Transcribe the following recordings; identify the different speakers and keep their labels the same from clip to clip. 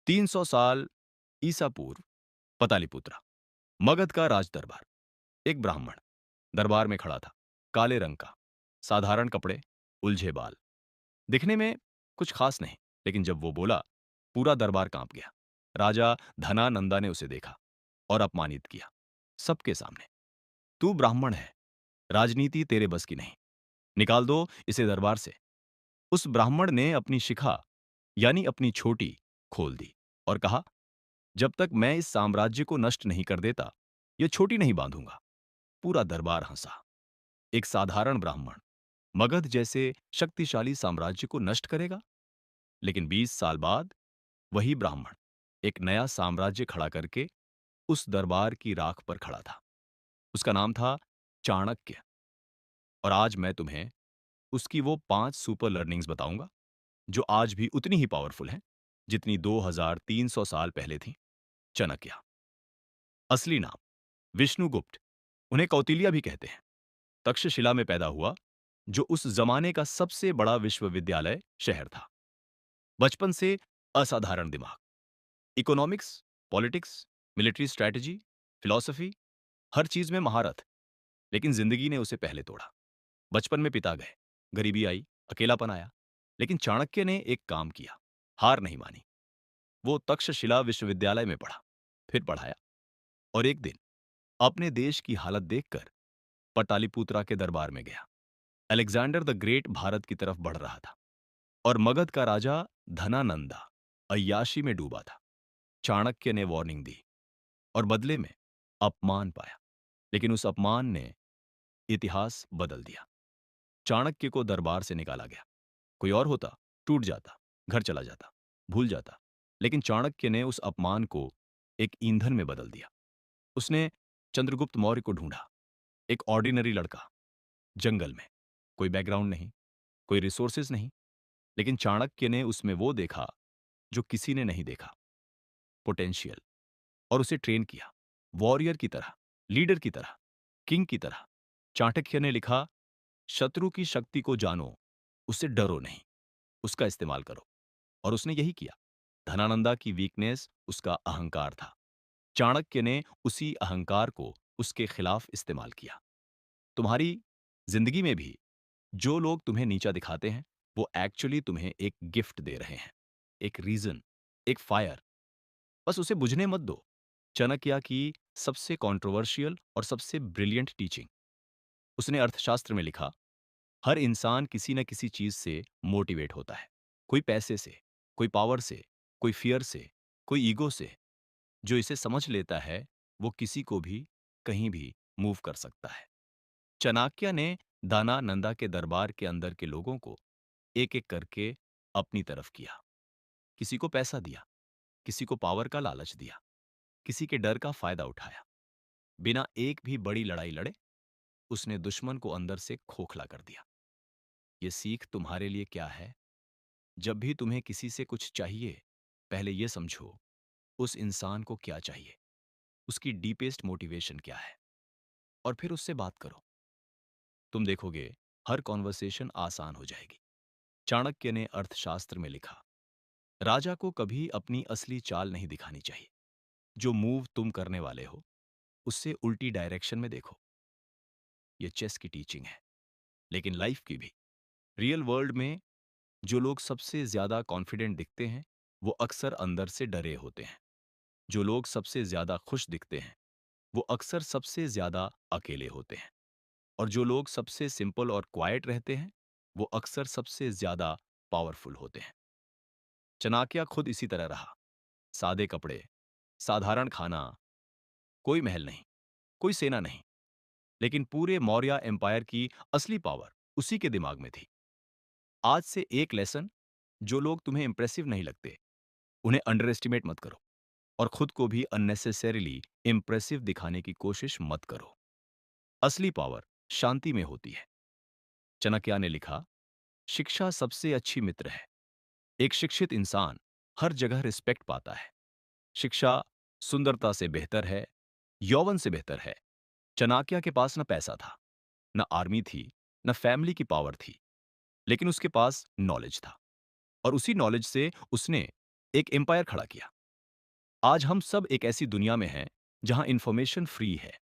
Speaker 1: 300 साल ईसा पूर्व पतालीपुत्रा, मगध का राज दरबार। एक ब्राह्मण दरबार में खड़ा था, काले रंग का, साधारण कपड़े, उलझे बाल। दिखने में कुछ खास नहीं, लेकिन जब वो बोला, पूरा दरबार कांप गया। राजा धनानंदा ने उसे देखा और अपमानित किया, सबके सामने। तू ब्राह्मण है, राजनीति तेरे बस की नहीं, निकाल दो इसे दरबार से। उस ब्राह्मण ने अपनी शिखा, यानी अपनी छोटी, खोल दी और कहा, जब तक मैं इस साम्राज्य को नष्ट नहीं कर देता, यह छोटी नहीं बांधूंगा। पूरा दरबार हंसा। एक साधारण ब्राह्मण मगध जैसे शक्तिशाली साम्राज्य को नष्ट करेगा? लेकिन 20 साल बाद वही ब्राह्मण एक नया साम्राज्य खड़ा करके उस दरबार की राख पर खड़ा था। उसका नाम था चाणक्य। और आज मैं तुम्हें उसकी वो 5 सुपर लर्निंग्स बताऊंगा, जो आज भी उतनी ही पावरफुल हैं जितनी 2300 साल पहले थी। चाणक्य असली नाम विष्णुगुप्त, उन्हें कौटिल्य भी कहते हैं। तक्षशिला में पैदा हुआ, जो उस जमाने का सबसे बड़ा विश्वविद्यालय शहर था। बचपन से असाधारण दिमाग, economics, politics, military strategy, philosophy, हर चीज में महारत। लेकिन जिंदगी ने उसे पहले तोड़ा। बचपन में पिता गए, गरीबी आई, अकेलापन आया। लेकिन चाणक्य ने एक काम किया, हार नहीं मानी। वो तक्षशिला विश्वविद्यालय में पढ़ा, फिर पढ़ाया, और एक दिन अपने देश की हालत देखकर पटालीपुत्रा के दरबार में गया। अलेक्जेंडर द ग्रेट भारत की तरफ बढ़ रहा था, और मगध का राजा धनानंदा अय्याशी में डूबा था। चाणक्य ने वार्निंग दी और बदले में अपमान पाया। लेकिन उस अपमान ने इतिहास बदल दिया। चाणक्य को दरबार से निकाला गया। कोई और होता, टूट जाता, घर चला जाता, भूल जाता। लेकिन चाणक्य ने उस अपमान को एक ईंधन में बदल दिया। उसने चंद्रगुप्त मौर्य को ढूंढा, एक ऑर्डिनरी लड़का, जंगल में, कोई बैकग्राउंड नहीं, कोई रिसोर्सेज नहीं। लेकिन चाणक्य ने उसमें वो देखा जो किसी ने नहीं देखा, पोटेंशियल। और उसे ट्रेन किया, वॉरियर की तरह, लीडर की तरह, किंग की तरह। चाणक्य ने लिखा, शत्रु की शक्ति को जानो, उससे डरो नहीं, उसका इस्तेमाल करो। और उसने यही किया। धनानंदा की वीकनेस उसका अहंकार था। चाणक्य ने उसी अहंकार को उसके खिलाफ इस्तेमाल किया। तुम्हारी जिंदगी में भी जो लोग तुम्हें नीचा दिखाते हैं, वो एक्चुअली तुम्हें एक गिफ्ट दे रहे हैं, एक रीजन, एक फायर। बस उसे बुझने मत दो। चाणक्य की सबसे कंट्रोवर्शियल और सबसे ब्रिलियंट टीचिंग, उसने अर्थशास्त्र में लिखा, हर इंसान किसी न किसी चीज से मोटिवेट होता है। कोई पैसे से, कोई पावर से, कोई फियर से, कोई ईगो से। जो इसे समझ लेता है, वो किसी को भी कहीं भी मूव कर सकता है। चाणक्य ने दाना नंदा के दरबार के अंदर के लोगों को एक एक करके अपनी तरफ किया। किसी को पैसा दिया, किसी को पावर का लालच दिया, किसी के डर का फायदा उठाया। बिना एक भी बड़ी लड़ाई लड़े उसने दुश्मन को अंदर से खोखला कर दिया। ये सीख तुम्हारे लिए क्या है? जब भी तुम्हें किसी से कुछ चाहिए, पहले यह समझो, उस इंसान को क्या चाहिए, उसकी डीपेस्ट मोटिवेशन क्या है, और फिर उससे बात करो। तुम देखोगे, हर कॉन्वर्सेशन आसान हो जाएगी। चाणक्य ने अर्थशास्त्र में लिखा, राजा को कभी अपनी असली चाल नहीं दिखानी चाहिए। जो मूव तुम करने वाले हो, उससे उल्टी डायरेक्शन में देखो। ये चेस की टीचिंग है, लेकिन लाइफ की भी। रियल वर्ल्ड में जो लोग सबसे ज्यादा कॉन्फिडेंट दिखते हैं, वो अक्सर अंदर से डरे होते हैं। जो लोग सबसे ज्यादा खुश दिखते हैं, वो अक्सर सबसे ज्यादा अकेले होते हैं। और जो लोग सबसे सिंपल और क्वाइट रहते हैं, वो अक्सर सबसे ज्यादा पावरफुल होते हैं। चाणक्य खुद इसी तरह रहा। सादे कपड़े, साधारण खाना, कोई महल नहीं, कोई सेना नहीं। लेकिन पूरे मौर्य एम्पायर की असली पावर उसी के दिमाग में थी। आज से एक लेसन, जो लोग तुम्हें इंप्रेसिव नहीं लगते, उन्हें अंडर एस्टिमेट मत करो, और खुद को भी अननेसेसरीली इंप्रेसिव दिखाने की कोशिश मत करो। असली पावर शांति में होती है। चाणक्य ने लिखा, शिक्षा सबसे अच्छी मित्र है। एक शिक्षित इंसान हर जगह रिस्पेक्ट पाता है। शिक्षा सुंदरता से बेहतर है, यौवन से बेहतर है। चाणक्य के पास न पैसा था, न आर्मी थी, न फैमिली की पावर थी, लेकिन उसके पास नॉलेज था। और उसी नॉलेज से उसने एक एम्पायर खड़ा किया। आज हम सब एक ऐसी दुनिया में हैं जहां इंफॉर्मेशन फ्री है।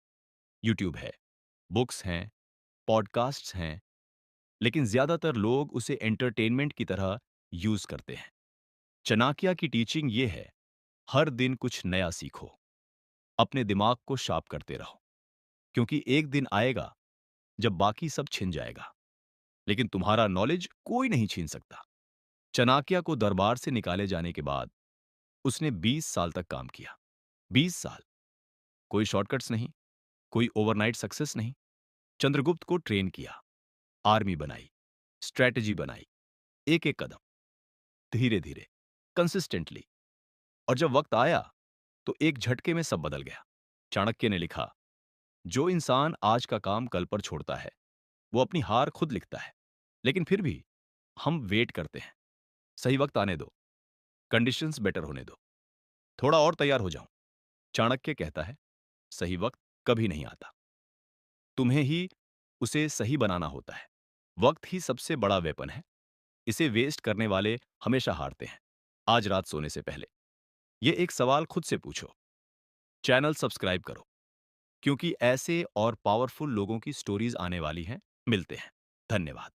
Speaker 1: यूट्यूब है, बुक्स हैं, पॉडकास्ट्स हैं, लेकिन ज्यादातर लोग उसे एंटरटेनमेंट की तरह यूज करते हैं। चाणक्य की टीचिंग ये है, हर दिन कुछ नया सीखो, अपने दिमाग को शार्प करते रहो, क्योंकि एक दिन आएगा जब बाकी सब छिन जाएगा, लेकिन तुम्हारा नॉलेज कोई नहीं छीन सकता। चाणक्य को दरबार से निकाले जाने के बाद उसने 20 साल तक काम किया। 20 साल। कोई शॉर्टकट्स नहीं, कोई ओवरनाइट सक्सेस नहीं। चंद्रगुप्त को ट्रेन किया, आर्मी बनाई, स्ट्रैटेजी बनाई, एक एक कदम, धीरे धीरे, कंसिस्टेंटली। और जब वक्त आया तो एक झटके में सब बदल गया। चाणक्य ने लिखा, जो इंसान आज का काम कल पर छोड़ता है वो अपनी हार खुद लिखता है। लेकिन फिर भी हम वेट करते हैं, सही वक्त आने दो, कंडीशंस बेटर होने दो, थोड़ा और तैयार हो जाऊं। चाणक्य कहता है, सही वक्त कभी नहीं आता, तुम्हें ही उसे सही बनाना होता है। वक्त ही सबसे बड़ा वेपन है, इसे वेस्ट करने वाले हमेशा हारते हैं। आज रात सोने से पहले ये एक सवाल खुद से पूछो, चैनल सब्सक्राइब करो, क्योंकि ऐसे और पावरफुल लोगों की स्टोरीज आने वाली हैं। मिलते हैं। धन्यवाद।